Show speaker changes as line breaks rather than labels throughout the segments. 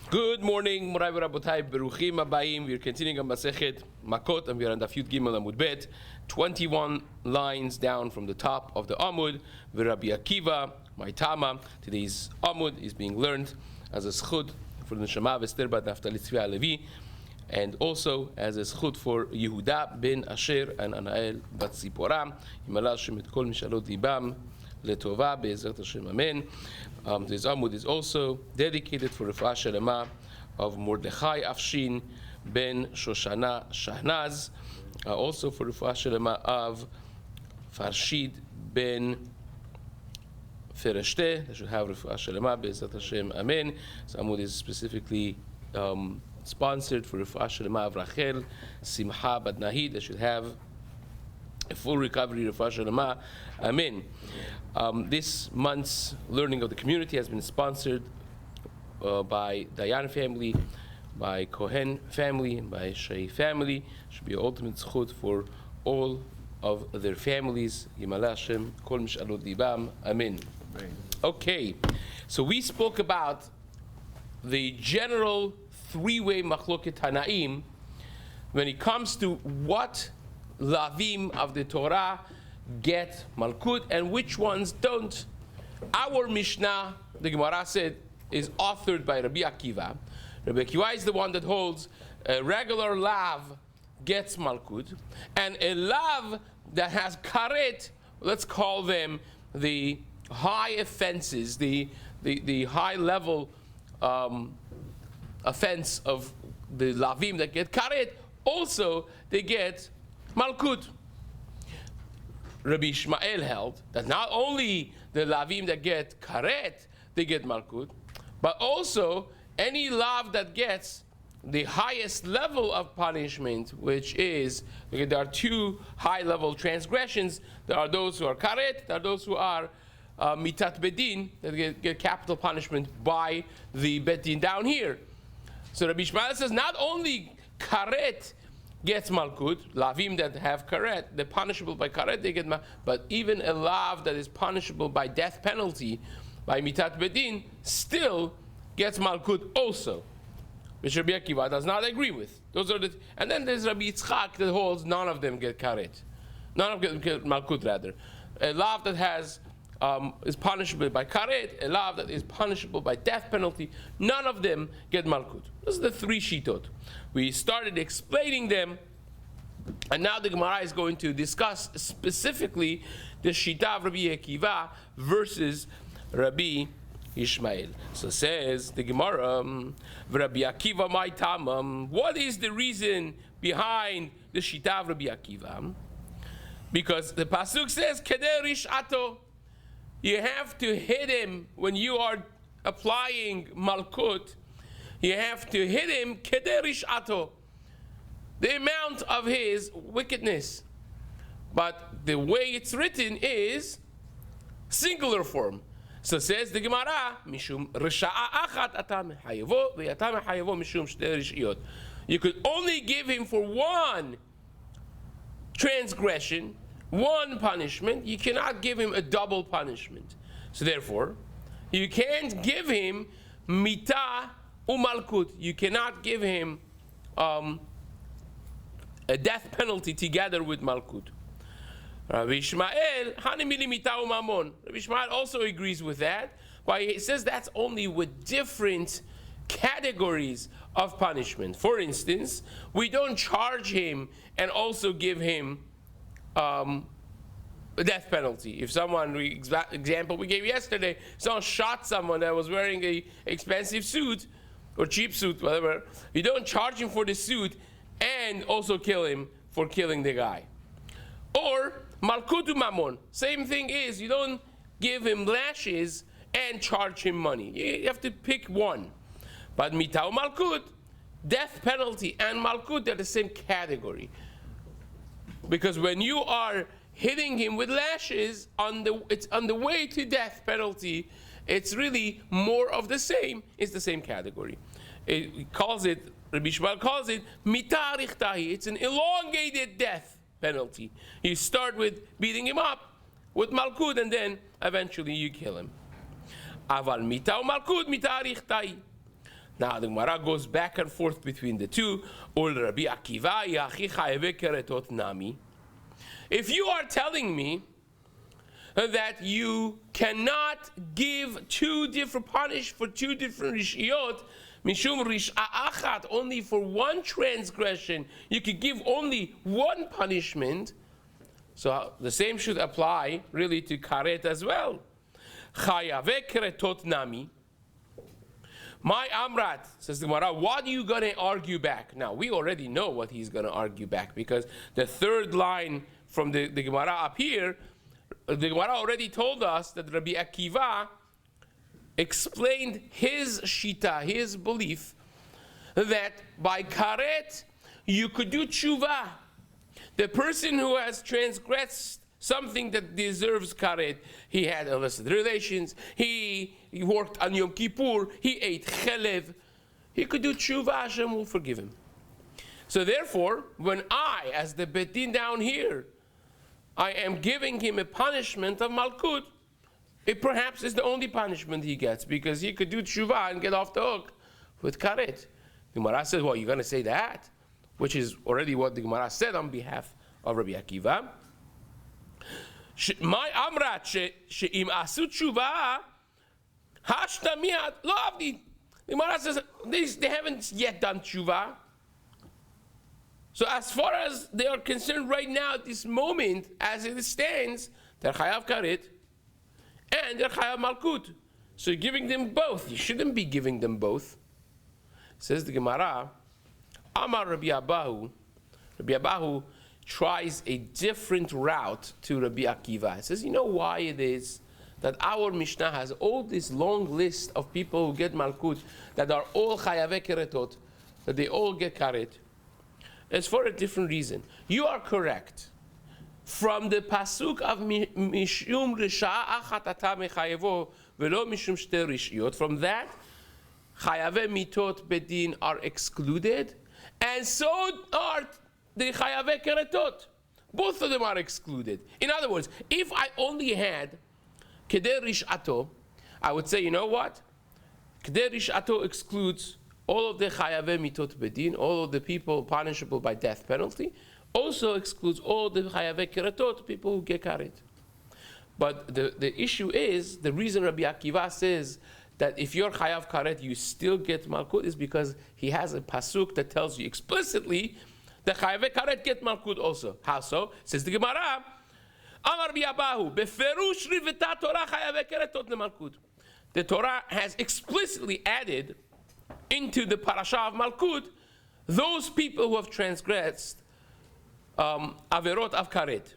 Good morning, Morai Rabotai, Beruchim Abayim. We're continuing on Masechet Makkot, and we're on the Yud Gimel Amud Bet, 21 lines down from the top of the Amud. Rabbi Akiva, my Tama. Today's Amud is being learned as a schut for the Neshama V'Ester Bat Naftali Tzvi Levi, and also as a schut for Yehuda ben Asher and Anael bat Zipporah. Yimalal Hashem et kol mishalot libam letova be'ezrat Hashem. Amen. This Amud is also dedicated for Refuah Shelema of Mordechai Afshin ben Shoshana Shahnaz, also for Refuah Shelema of Farshid ben Fereshte. They should have Refuah Shelema be'ezrat Hashem. Amen. This Amud is specifically sponsored for Refuah Shelema of Rachel Simcha bat Nahid. They should have a full recovery, Refuah Shelema. Amen. This month's learning of the community has been sponsored by Dayan family, by Cohen family, and by Shei family. It should be an ultimate zchut for all of their families. Yimaleh Hashem kol mishalot libam. Amen. Okay, so we spoke about the general three-way machloket Tanaim when it comes to what lavim of the Torah get malkut and which ones don't. Our Mishnah, the Gemara said, is authored by Rabbi Akiva. Rabbi Akiva is the one that holds a regular lav gets malkut, and a lav that has karet, let's call them the high offenses, the high level offense of the lavim that get karet, also they get malkut. Rabbi Ishmael held that not only the lavim that get karet, they get malkut, but also any lav that gets the highest level of punishment, which is, there are two high-level transgressions. There are those who are karet, there are those who are mitat bedin, that get capital punishment by the bedin down here. So Rabbi Ishmael says not only karet gets malkut, lavim that have karet, they're punishable by karet, they get but even a lav that is punishable by death penalty, by mitat bedin, still gets malkut also, which Rabbi Akiva does not agree with. Those are and then there's Rabbi Yitzchak that holds none of them get karet, none of them get malkut rather. A lav that has is punishable by karet, a lav that is punishable by death penalty, none of them get malkut. Those are the three shitot. We started explaining them, and now the Gemara is going to discuss specifically the shita of Rabbi Akiva versus Rabbi Ishmael. So says the Gemara, Rabbi Akiva my tamam. What is the reason behind the shita of Rabbi Akiva? Because the pasuk says keder rishato. You have to hit him when you are applying malkut. You have to hit him keder rishato, the amount of his wickedness. But the way it's written is singular form. So says the Gemara, mishum risha'a achat atam hayevo ve'atam hayevo mishum shtei rishiyot. You could only give him for one transgression, one punishment. You cannot give him a double punishment. So therefore, you can't give him mitah umalkut. You cannot give him a death penalty together with malkut. Rabbi Ishmael, hanimili mitah umamon. Rabbi Ishmael also agrees with that, but he says that's only with different categories of punishment. For instance, we don't charge him and also give him a death penalty. If someone, example we gave yesterday, someone shot someone that was wearing a expensive suit or cheap suit, whatever, you don't charge him for the suit and also kill him for killing the guy. Or malkutu mamon, same thing is, you don't give him lashes and charge him money. You have to pick one. But mitah malkut, death penalty and malkut, they're the same category. Because when you are hitting him with lashes, it's on the way to death penalty, it's really more of the same. It's the same category. It calls it, Rabbi Shmuel calls it mitah richtahi. It's an elongated death penalty. You start with beating him up with malkut, and then eventually you kill him. Aval mitah malkut mitah richtahi. Now the Gemara goes back and forth between the two. If you are telling me that you cannot give two different punish for two different rishiyot, mishum rish'a achat, only for one transgression, you could give only one punishment. So the same should apply really to karet as well. Chayave keretot nami. My Amrat, says the Gemara, what are you going to argue back? Now, we already know what he's going to argue back, because the third line from the Gemara up here, the Gemara already told us that Rabbi Akiva explained his shita, his belief, that by karet, you could do tshuva. The person who has transgressed something that deserves karet, he had illicit relations, he worked on Yom Kippur, he ate chelev, he could do tshuva, Hashem will forgive him. So therefore, when I, as the Beit Din down here, I am giving him a punishment of malkut, it perhaps is the only punishment he gets, because he could do tshuva and get off the hook with karet. The Gemara says, well, you're going to say that? Which is already what the Gemara said on behalf of Rabbi Akiva. My Amrat she'im asu tshuva hashtamiat lo avdi. The Gemara says they haven't yet done tshuva. So as far as they are concerned right now at this moment, as it stands, they're chayav karet and they're chayav malkut. So you're giving them both. You shouldn't be giving them both. Says the Gemara, Amar Rabbi Abahu. Rabbi Abahu tries a different route to Rabbi Akiva. He says, you know why it is that our Mishnah has all this long list of people who get malkut that are all chayave keretot, that they all get karet? It's for a different reason. You are correct. From the pasuk of mishum risha'a achat ata mechayevo velo mishum shte rishiyot, from that chayave mitot bedin are excluded, and so are the chayave keretot. Both of them are excluded. In other words, if I only had kedei rishato, I would say, you know what? Kedei rishato excludes all of the chayave mitot bedin, all of the people punishable by death penalty, also excludes all the chayave keretot, people who get karet. But the issue is, the reason Rabbi Akiva says that if you're chayav karet, you still get malkut, is because he has a pasuk that tells you explicitly the chayave karet get malkut also. How so? Says the Gemara, Amar Biabahu, beferush riveta Torah chayave keretot lemalkut. The Torah has explicitly added into the parasha of malkut those people who have transgressed averot of karet.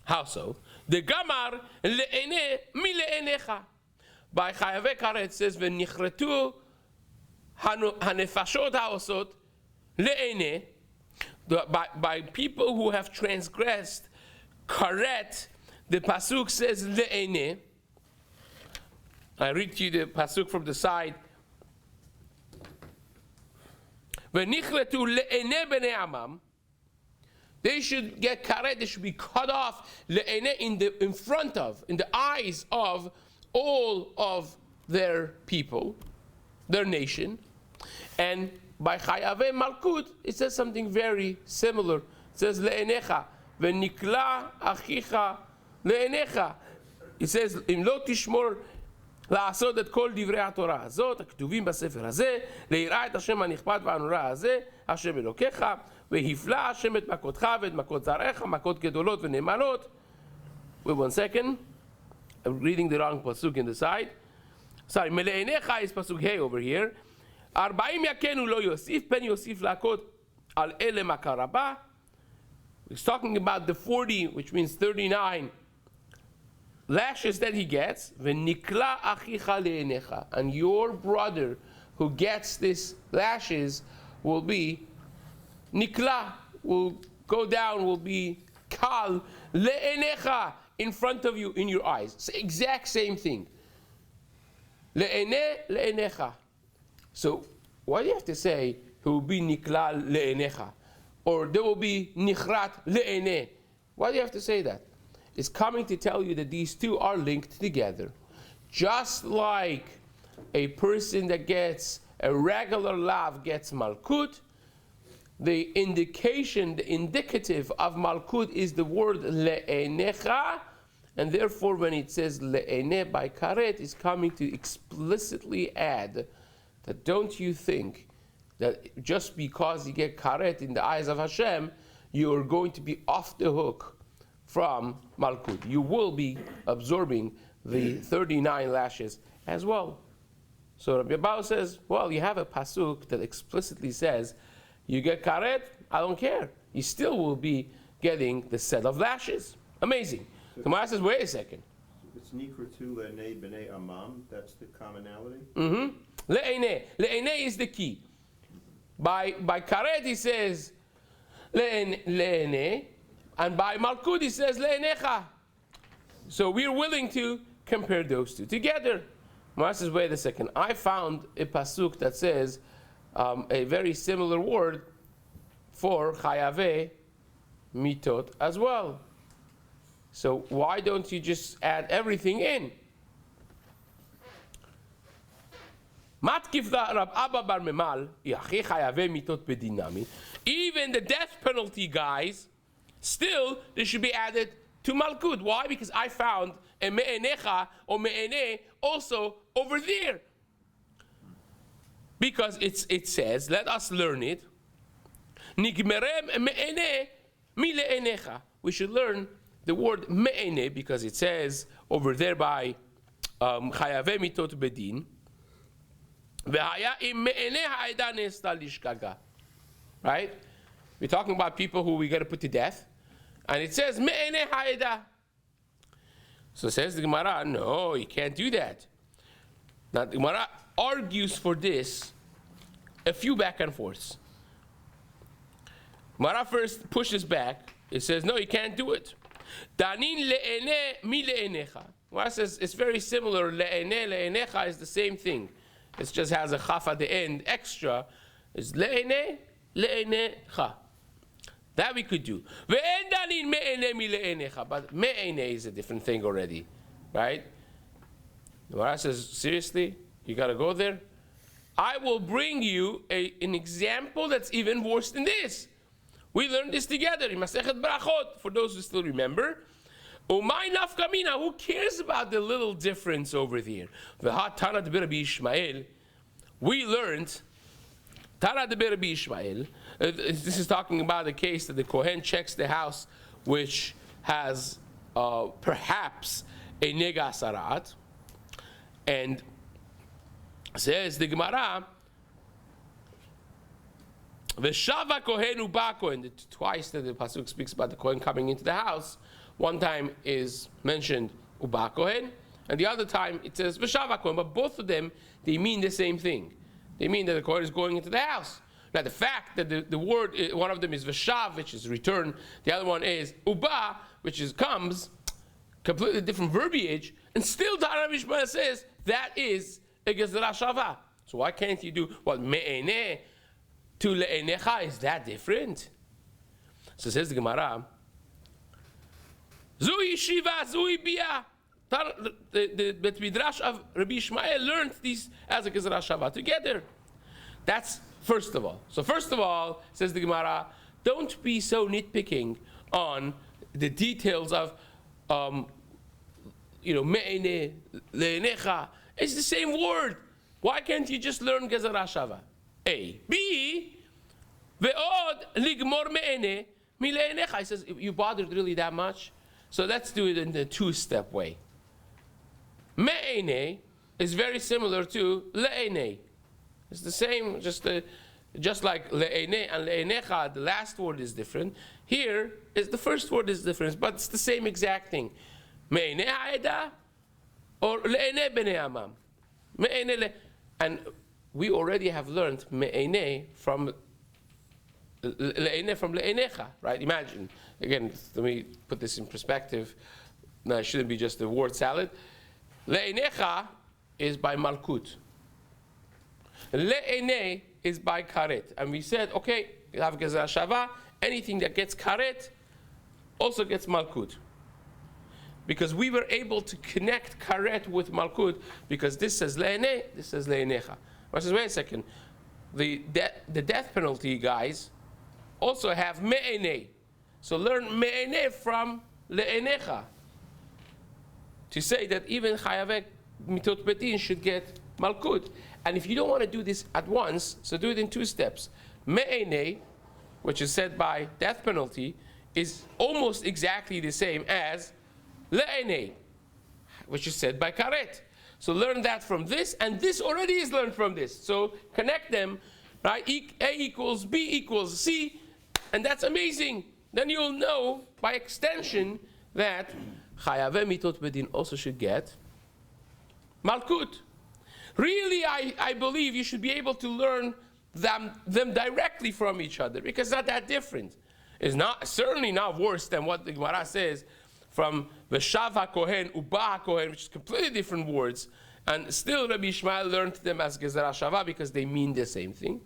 How so? The Gamar le'ene mi le'enecha. By chayave karet it says v'nichretu hanefashot haosot le'ene. By people who have transgressed karet, the pasuk says le'ene. I read to you the pasuk from the side. V'nichretu le'ene b'nei amam. They should get karet, they should be cut off le'ene, in front of, in the eyes of all of their people, their nation. And by chayave malkut, it says something very similar. It says le'enecha, v'nikla achicha le'enecha. It says, im lo tishmor לעשות את כל דברי התורה הזאת, הכתובים בספר הזה, ליראה את השם הנכבד והנורא הזה, השם אלוקיך, והפלא השם את מכותך ואת מכות זרעך, מכות גדולות ונאמנות. Wait 1 second. I'm reading the wrong pasuk in the side. Sorry, מלעיניך is pasuk hey over here. 40 יכנו לא יוסיף, פן יוסיף להכות על אלה מכה רבה. He's talking about the 40, which means 39 lashes that he gets, v'nikla achicha le'enecha, and your brother who gets this lashes will be nikla, will go down, will be kal le'enecha, in front of you, in your eyes. It's the exact same thing. Le'ene le'enecha. So why do you have to say he will be nikla le'enecha, or there will be nichrat le'ene? Why do you have to say that? It's coming to tell you that these two are linked together. Just like a person that gets a regular lav gets malkut. The indication, the indicative of malkut is the word le'enecha, and therefore when it says le'ene by karet, is coming to explicitly add that don't you think that just because you get karet in the eyes of Hashem, you're going to be off the hook from malkut. You will be absorbing the 39 lashes as well. So Rabbi Abba says, well, you have a pasuk that explicitly says, you get karet, I don't care. You still will be getting the set of lashes. Amazing. The Gemara says, wait a second.
It's nikra tu le'nei b'nei amam. That's the commonality.
Le'ene. Le'ene is the key. By karet he says le'ene, and by malkut he says le'enecha. So we're willing to compare those two together. Gemara says, wait a second. I found a pasuk that says a very similar word for chayave mitot as well. So why don't you just add everything in? Even the death penalty guys, still they should be added to malkut. Why? Because I found a me'enecha or me'ene also over there. Because it says, let us learn it. Nigmerem me'ene mi le'enecha. We should learn the word me'ene because it says over there by chayave mitot bedin. Right? We're talking about people who we got to put to death. And it says me'ene ha'eda. So says the Gemara, no, you can't do that. Now the Gemara argues for this a few back and forths. Gemara first pushes back. It says, no, you can't do it. Danin le'ene mi le'enecha. Gemara says it's very similar. Le'ene, le'enecha is the same thing. It just has a chaf at the end extra. It's le'ene, le'enecha. That we could do. Ve'en danin me'ene mi le'enecha. But me'ene is a different thing already. Right? The Gemara says, seriously? You got to go there? I will bring you an example that's even worse than this. We learned this together in Masechet Makkot, for those who still remember. Umay nafkamina, who cares about the little difference over there? V'ha Tana de Rabbi Shlomo. We learned, Tana de Rabbi Shlomo, this is talking about the case that the Kohen checks the house which has perhaps a nega sarat, and says the Gemara, V'shava kohen uba kohen. Twice that the pasuk speaks about the kohen coming into the house. One time is mentioned uba kohen, and the other time it says v'shava kohen. But both of them, they mean the same thing. They mean that the kohen is going into the house. Now the fact that the word, one of them is v'shav, which is return. The other one is uba, which is comes, completely different verbiage, and still Rabbi Shlomo says that is a gezerah shava. So why can't you do what me'eneh to le'enecha? Is that different? So says the Gemara, Zui shiva, zui bia. The Bet Midrash of Rabbi Shlomo learned these as a gezerah shava together. That's first of all. So first of all, says the Gemara, don't be so nitpicking on the details of me'ene, le'enecha. It's the same word. Why can't you just learn gezerah shava? A. B. Ve'od ligmor me'ene mi le'enecha. He says, you bothered really that much? So let's do it in the two-step way. Me'ene is very similar to le'ene. It's the same, just like le'ene and le'enecha, the last word is different. Here, the first word is different, but it's the same exact thing. Me'ene ha'eda or le'ene b'nei amam. And we already have learned me'ene from le'enecha, right? Imagine, again, let me put this in perspective. No, it shouldn't be just a word salad. Le'enecha is by malkut. Le'ene is by karet. And we said, okay, you have gezerah shava, anything that gets karet also gets malkut. because we were able to connect karet with malkut, because this says le'ene, this says le'enecha. I says, wait a second, the death penalty guys also have me'ene. So learn me'ene from le'enecha, to say that even chayavek mitot bedin should get malkut. And if you don't want to do this at once, so do it in 2 steps. Me'ene, which is said by death penalty, is almost exactly the same as le'ene, which is said by karet. So learn that from this, and this already is learned from this. So connect them, right? A equals B equals C, and that's amazing. Then you'll know by extension that chayaveh mitot bedin also should get malkut. Really, I believe you should be able to learn them directly from each other, because it's not that different. It's not, certainly not worse than what the Gemara says from Veshav HaKohen, Uba HaKohen, which is completely different words. And still Rabbi Ishmael learned them as Gezerah Shava because they mean the same thing.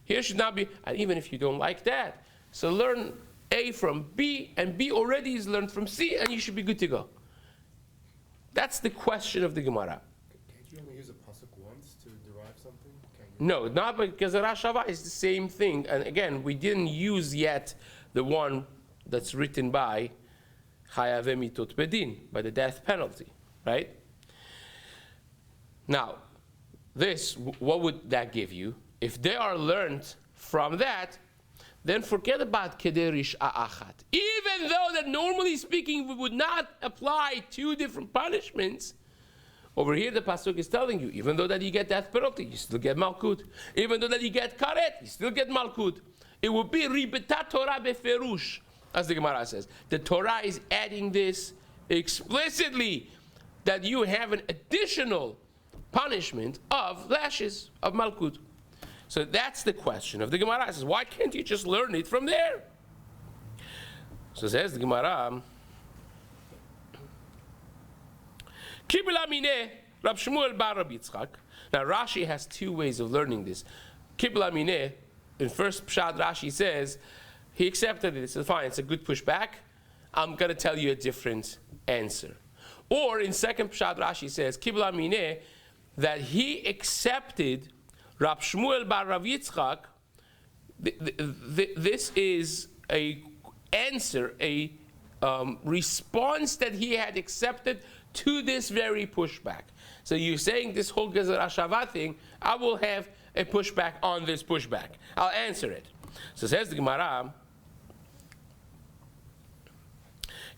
Here should not be, and even if you don't like that, so learn A from B, and B already is learned from C, and you should be good to go. That's the question of the Gemara.
Can't you only use a pasuk once to derive something?
No, not because Gezerah Shava is the same thing. And again, we didn't use yet the one that's written by Chayaveh mitot bedin, by the death penalty, right? Now, this, what would that give you? If they are learned from that, then forget about kedei rish'a achat. Even though that normally speaking we would not apply 2 different punishments, over here the pasuk is telling you, even though that you get death penalty, you still get malkut. Even though that you get karet, you still get malkut. It will be ribetat Torah beferush, as the Gemara says. The Torah is adding this explicitly, that you have an additional punishment of lashes, of malkut. So that's the question of the Gemara. It says, why can't you just learn it from there? So says the Gemara, Kibla mineh Rab Shmuel bar Rabbi Yitzchak. Now Rashi has 2 ways of learning this. Kibla mineh, in first Pshat Rashi says, he accepted it. He said, fine, it's a good pushback. I'm going to tell you a different answer. Or in second Pshat Rashi says, Kibla mineh, that he accepted Rab Shmuel bar Rav Yitzchak. This is a answer, a response that he had accepted to this very pushback. So you're saying this whole Gezerah Shava thing, I will have a pushback on this pushback. I'll answer it. So says the Gemara,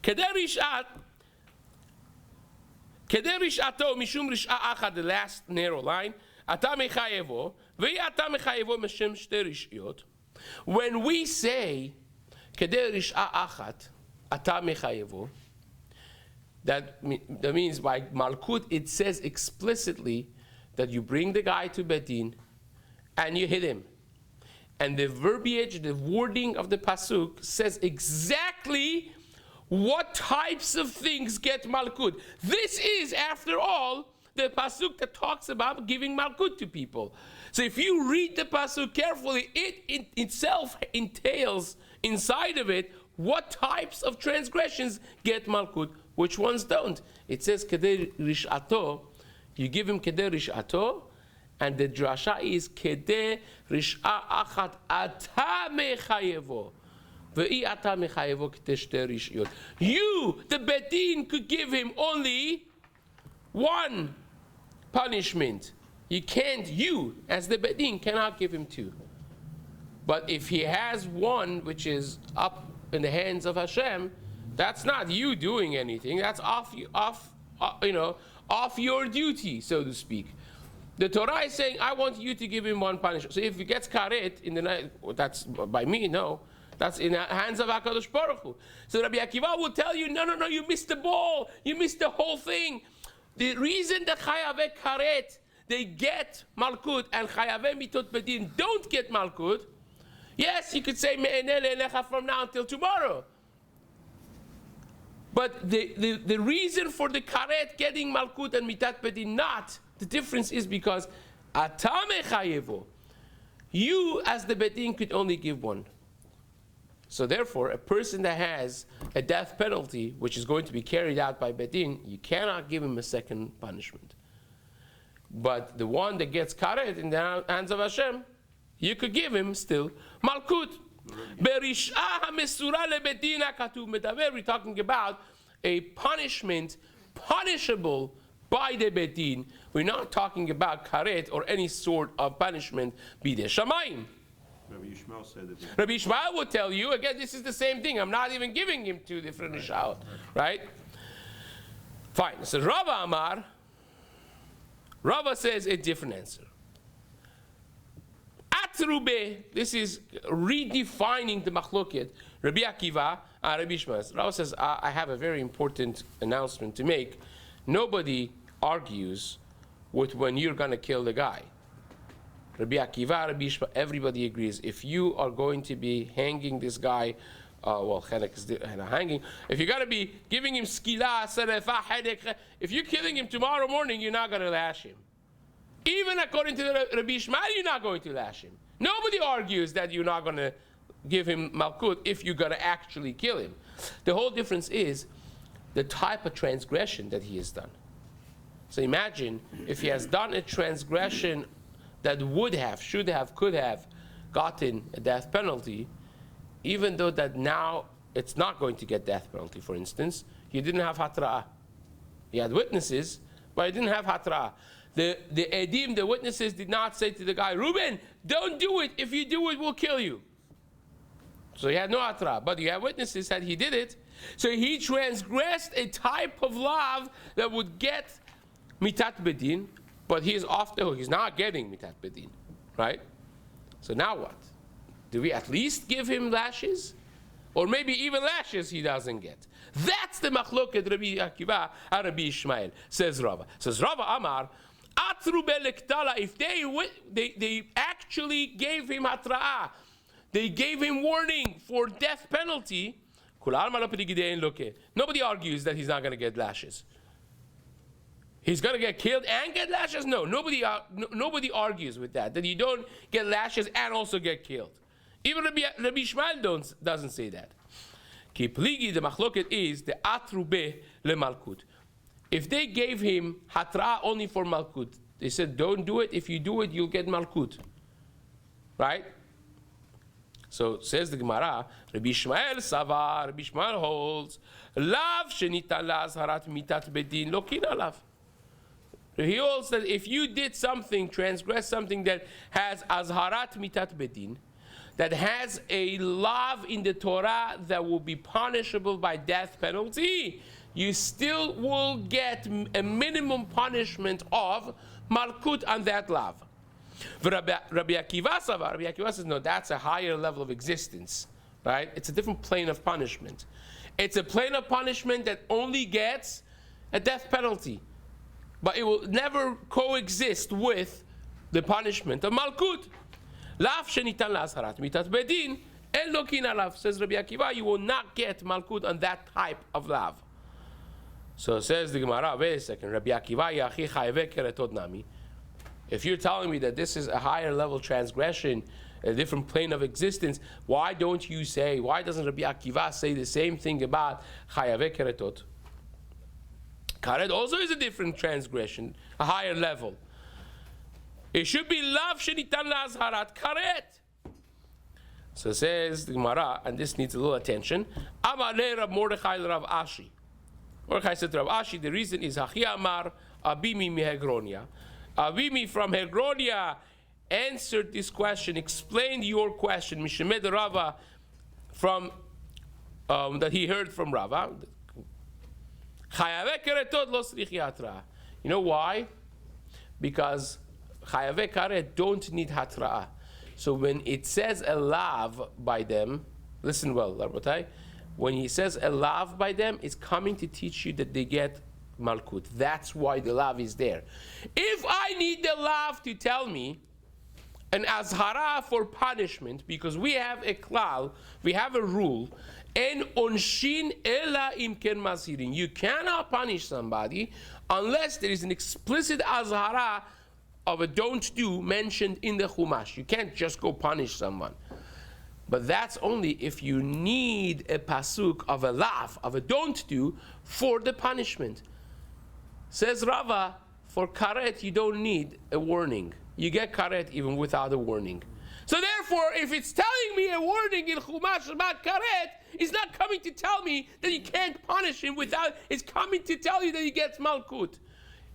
Kedei rish'ato mishum rish'a achad, the last narrow line, ata mechayevo, ve'i ata mechayevo meshem shte rish'yot. When we say kedei rish'a achad, ata mechayevo, that means by malkut it says explicitly that you bring the guy to bedin and you hit him. And the verbiage, the wording of the pasuk says exactly what types of things get malkut. This is, after all, the pasuk that talks about giving malkut to people. So if you read the pasuk carefully, it itself entails inside of it what types of transgressions get malkut, which ones don't. It says kedei rish'ato, you give him kedei rish'ato, and the drasha is kedei rish'a achat ata mechayevo. You, the bedin, could give him only 1 punishment. You can't, you, as the bedin, cannot give him 2. But if he has 1 which is up in the hands of Hashem, that's not you doing anything. That's off your duty, so to speak. The Torah is saying, I want you to give him 1 punishment. So if he gets karet in the night, that's by me, no. That's in the hands of HaKadosh Baruch Hu. So Rabbi Akiva will tell you, no, you missed the ball. You missed the whole thing. The reason that Chayaveh Karet, they get Malkut, and Chayaveh Mitot Bedin don't get Malkut, yes, you could say Me'eneh le'enecha from now until tomorrow. But the reason for the Karet getting Malkut and Mitat Bedin not, the difference is because Ata Mechayevo, you as the Bedin could only give 1. So therefore, a person that has a death penalty, which is going to be carried out by Bedin, you cannot give him a second punishment. But the one that gets karet in the hands of Hashem, you could give him still malkut. We're talking about a punishment punishable by the Bedin. We're not talking about karet or any sort of punishment bidei shamayim.
Rabbi Yishmael said that.
Rabbi Yishmael would tell you, again, this is the same thing. I'm not even giving him two different nishal, right? Fine. So Rava Amar, Rava says a different answer. Atrube, this is redefining the machloket. Rabbi Akiva and Rabbi Yishmael. Rava says, I have a very important announcement to make. Nobody argues with when you're going to kill the guy. Rabbi Akiva, Rabbi Yishmael, everybody agrees. If you are going to be hanging this guy, chenek is hanging. If you're going to be giving him skila, serefa, hedek, if you're killing him tomorrow morning, you're not going to lash him. Even according to the Rabbi Yishmael, you're not going to lash him. Nobody argues that you're not going to give him malkut if you're going to actually kill him. The whole difference is the type of transgression that he has done. So imagine if he has done a transgression that would have, should have, could have gotten a death penalty, even though that now it's not going to get death penalty, for instance, he didn't have hatra'ah. He had witnesses, but he didn't have hatra'ah. The edim, the witnesses, did not say to the guy, Reuben, don't do it. If you do it, we'll kill you. So he had no hatra'ah, but you have witnesses that he did it. So he transgressed a type of law that would get mitat bedin, but he is off the hook. He's not getting mitat bedin, right? So now what? Do we at least give him lashes? Or maybe even lashes he doesn't get. That's the machloket Rabbi Akiva and Rabbi Yishmael, says Rava. Says Rava Amar, Atru belektala, if they actually gave him hatra'ah, they gave him warning for death penalty, nobody argues that he's not going to get lashes. He's going to get killed and get lashes? No, nobody argues with that you don't get lashes and also get killed. Even Rabbi Yishmael doesn't say that. Ki pligi, the machloket is the atrube le malkut. If they gave him hatra only for malkut, they said don't do it. If you do it, you'll get malkut. Right? So says the Gemara, Rabbi Yishmael savar, Rabbi Yishmael holds, lav shenita lazharat mitat bedin lokin alav. He holds that if you did something, transgress something that has azharat mitat bedin, that has a lav in the Torah that will be punishable by death penalty, you still will get a minimum punishment of malkut on that lav. Rabbi Akiva says, no, that's a higher level of existence, right? It's a different plane of punishment. It's a plane of punishment that only gets a death penalty, but it will never coexist with the punishment of malkut. Lav shenitan lazharat mitat bedin en lokin alav, says Rabbi Akiva, you will not get malkut on that type of lav. So says the Gemara, wait a second, Rabbi Akiva yachi chayve keretot nami. If you're telling me that this is a higher level transgression, a different plane of existence, why doesn't Rabbi Akiva say the same thing about chayve keretot? Karet also is a different transgression, a higher level. It should be lav shenitan lazharat karet. So says the Gemara, and this needs a little attention. Amale Rav Mordechai Rav Ashi. Mordechai said to Rav Ashi, the reason is Hachi Amar Abimi miHegronia. Abimi from Hegronia answered this question, explained your question, Mishemed Rava, from that he heard from Rava. You know why? Because Chayave Karet don't need Hatra'ah. So when it says a lav by them, listen well, Rabotai, when he says a lav by them, it's coming to teach you that they get malkut. That's why the lav is there. If I need the lav to tell me an azhara for punishment, because we have a klal, we have a rule, en onshin ela imken mazirin. You cannot punish somebody unless there is an explicit azhara of a don't do mentioned in the Chumash. You can't just go punish someone. But that's only if you need a pasuk of a lav, of a don't do, for the punishment. Says Rava, for karet you don't need a warning. You get karet even without a warning. So therefore, if it's telling me a warning in Chumash about karet, it's not coming to tell me that you can't punish him without, it's coming to tell you that he gets malkut.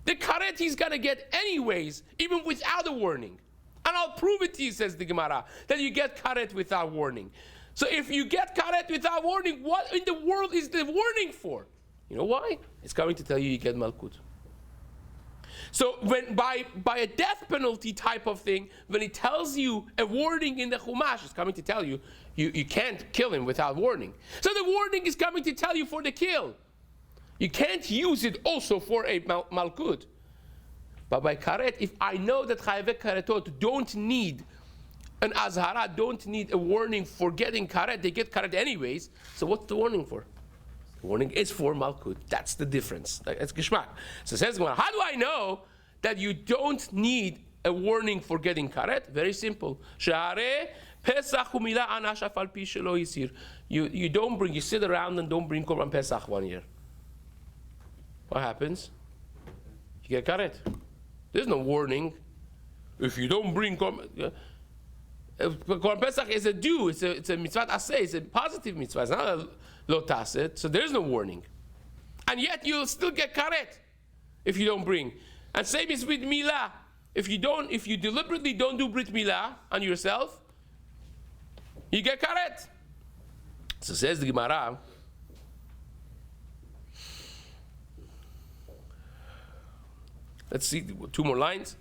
The karet he's going to get anyways, even without a warning. And I'll prove it to you, says the Gemara, that you get karet without warning. So if you get karet without warning, what in the world is the warning for? You know why? It's coming to tell you get malkut. So when by a death penalty type of thing, when it tells you a warning in the Chumash, it's coming to tell you, you can't kill him without warning. So the warning is coming to tell you for the kill. You can't use it also for a malkut. But by karet, if I know that chayve karetot don't need an azhara, don't need a warning for getting karet, they get karet anyways, so what's the warning for? The warning is for malkut. That's the difference. That's geshmak. So says Gemara, how do I know that you don't need a warning for getting karet? Very simple. You don't bring, you sit around and don't bring korban pesach 1 year. What happens? You get karet. There's no warning. If you don't bring korban pesach is a due. It's a mitzvah aseh. It's a positive mitzvah. It's not a lo taset. So there's no warning. And yet you'll still get karet if you don't bring. And same is with milah. If you deliberately don't do brit milah on yourself, you get karet. So says the Gemara. Let's see 2 more lines.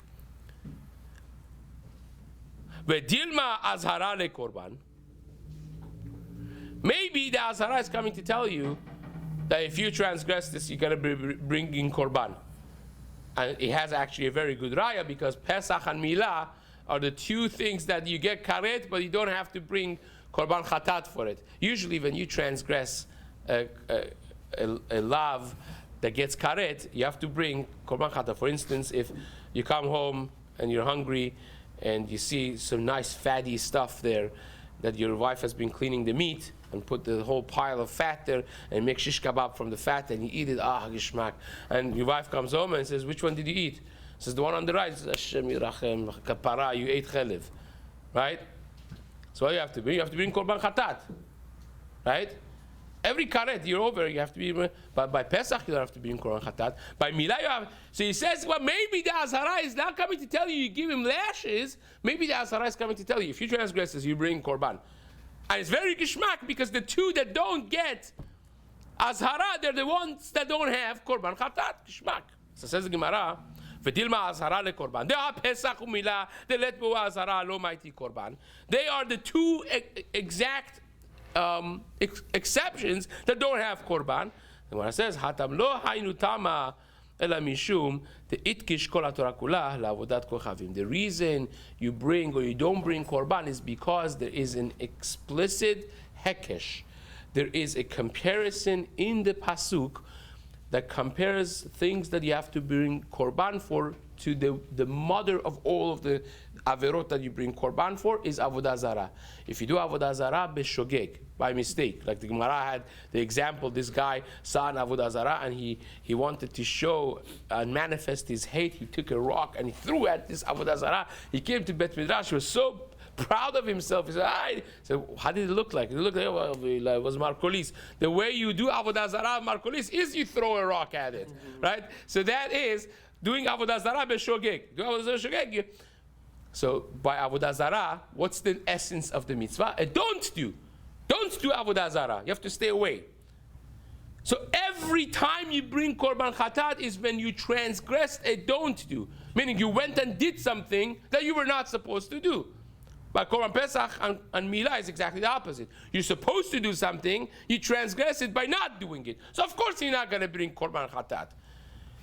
V'dilma azhara lekorban. Maybe the azhara is coming to tell you that if you transgress this, you're going to be bringing korban. And it has actually a very good raya because Pesach and Milah are the 2 things that you get karet, but you don't have to bring korban chatat for it. Usually when you transgress a lav that gets karet, you have to bring korban chatat. For instance, if you come home and you're hungry and you see some nice fatty stuff there that your wife has been cleaning the meat and put the whole pile of fat there and make shish kebab from the fat and you eat it, gishmak. And your wife comes home and says, which one did you eat? Says, the one on the right. Says, Hashem yirachem kapara, you ate chelev. Right? So what you have to bring? You have to bring korban chatat. Right? Every karet you're over, you have to be, but by Pesach you don't have to be in korban chatat. By Milah you have. So he says, well, maybe the azhara is not coming to tell you give him lashes. Maybe the azhara is coming to tell you if you transgress this, you bring korban. And it's very gishmak because the 2 that don't get azhara, they're the ones that don't have korban chatat. Gishmak. So says the Gemara, v'dilma azhara le korban. They are Pesach u'Milah. They let bo azhara lo mighty korban. They are the 2 exact exceptions that don't have korban. The Gemara says, "Hatam lo haynu tama ela mishum the itkish kol haTorah kula la'avodat kol chavim." The reason you bring or you don't bring korban is because there is an explicit hekesh. There is a comparison in the pasuk that compares things that you have to bring korban for to the mother of all of the averot that you bring korban for is avodah zarah. If you do avodah zarah b'shogeg, by mistake, like the Gemara had the example, this guy saw an avodah zarah and he wanted to show and manifest his hate. He took a rock and he threw at this avodah zarah. He came to Bet Midrash. He was so proud of himself. He said, so how did it look like? It looked like it was Marcolis. The way you do avodah zarah Marcolis is you throw a rock at it, right? So that is doing avodah zarah b'shogeg. Do avodah zarah b'shogeg. So by avodah zarah, what's the essence of the mitzvah? Don't do avodah zarah. You have to stay away. So every time you bring korban chatat is when you transgressed a don't do, meaning you went and did something that you were not supposed to do. But korban pesach and milah is exactly the opposite. You're supposed to do something, you transgress it by not doing it. So of course you're not going to bring korban chatat.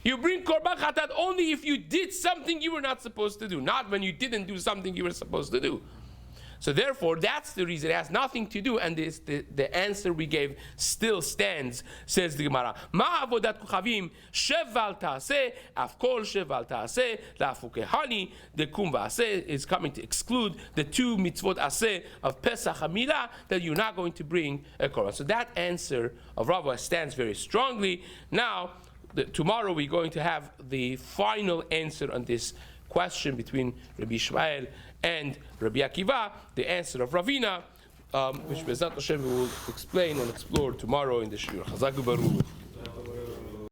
You bring korban chatat only if you did something you were not supposed to do, not when you didn't do something you were supposed to do. So therefore, that's the reason. It has nothing to do, and the answer we gave still stands, says the Gemara. Ma avodat kuchavim sheval ta'aseh, af kol sheval ta'aseh, la'afukehani, the kum va'aseh is coming to exclude the two mitzvot aseh of Pesach HaMilah, that you're not going to bring a korban. So that answer of Rava stands very strongly. Now, tomorrow we're going to have the final answer on this question between Rabbi Ishmael and Rabbi Akiva, the answer of Ravina, which Bezat Hashem we will explain and explore tomorrow in the Shiur. Chazak u'baruch.